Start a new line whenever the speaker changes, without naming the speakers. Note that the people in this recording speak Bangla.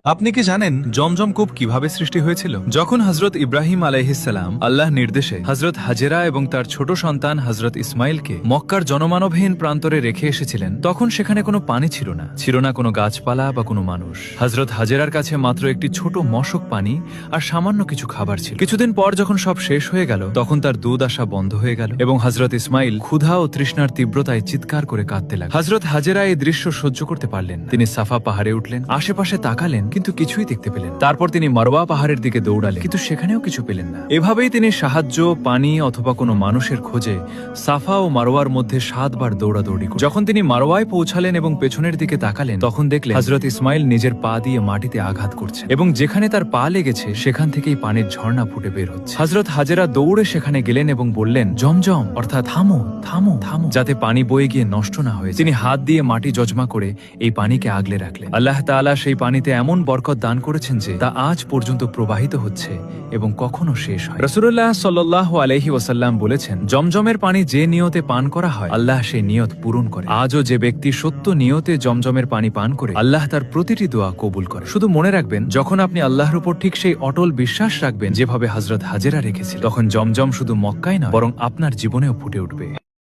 আপনি কি জানেন জমজম কূপ কিভাবে সৃষ্টি হয়েছিল? যখন হযরত ইব্রাহিম আলাইহিসসালাম আল্লাহ নির্দেশে হযরত হাজেরা এবং তার ছোট সন্তান হযরত ইসমাইলকে মক্কার জনমানবহীন প্রান্তরে রেখে এসেছিলেন, তখন সেখানে কোনো পানি ছিল না, ছিল না কোনো গাছপালা বা কোনো মানুষ। হযরত হাজেরার কাছে মাত্র একটি ছোট মশক পানি আর সামান্য কিছু খাবার ছিল। কিছুদিন পর যখন সব শেষ হয়ে গেল, তখন তার দুধ আসা বন্ধ হয়ে গেল এবং হযরত ইসমাইল ক্ষুধা ও তৃষ্ণার তীব্রতায় চিৎকার করে কাঁদতে লাগলেন। হযরত হাজেরা এই দৃশ্য সহ্য করতে পারলেন না। তিনি সাফা পাহাড়ে উঠলেন, আশেপাশে তাকালেন, কিন্তু কিছুই দেখতে পেলেন। তারপর তিনি মারওয়া পাহাড়ের দিকে দৌড়ালেন, কিন্তু সেখানেও কিছু পেলেন না। এভাবেই তিনি সাহায্য, পানি অথবা কোনো মানুষের খোঁজে সাফা ও মারওয়ার মধ্যে 7 বার দৌড়াদৌড়ি করলেন। যখন তিনি মারওয়ায় পৌঁছালেন এবং পেছনের দিকে তাকালেন, তখন দেখলেন হযরত ইসমাইল নিজের পা দিয়ে মাটিতে আঘাত করছেন এবং যেখানে তার পা লেগেছে সেখান থেকেই পানির ঝর্ণা ফুটে বের হচ্ছে। হযরত হাজেরা দৌড়ে সেখানে গেলেন এবং বললেন, জমজম, অর্থাৎ থামো থামো থামো, যাতে পানি বয়ে গিয়ে নষ্ট না হয়ে যায়। তিনি হাত দিয়ে মাটি জজমা করে এই পানিকে আগলে রাখলেন। আল্লাহ তাআলা সেই পানিতে এমন বরকত দান করেছেন যে তা আজ পর্যন্ত প্রবাহিত হচ্ছে এবং কখনো শেষ হয়। রাসূলুল্লাহ সাল্লাল্লাহু আলাইহি ওয়াসাল্লাম বলেছেন, জমজমের পানি যে নিয়তে পান করা হয়, আল্লাহ সেই নিয়ত পূরণ করে। আজও যে ব্যক্তি সত্য নিয়তে জমজমের পানি পান করে, আল্লাহ তার প্রতিটি দোয়া কবুল করে। শুধু মনে রাখবেন, যখন আপনি আল্লাহর উপর ঠিক সেই অটল বিশ্বাস রাখবেন যেভাবে হযরত হাজেরা রেখেছিল, তখন জমজম শুধু মক্কায় নয় বরং আপনার জীবনেও ফুটে উঠবে।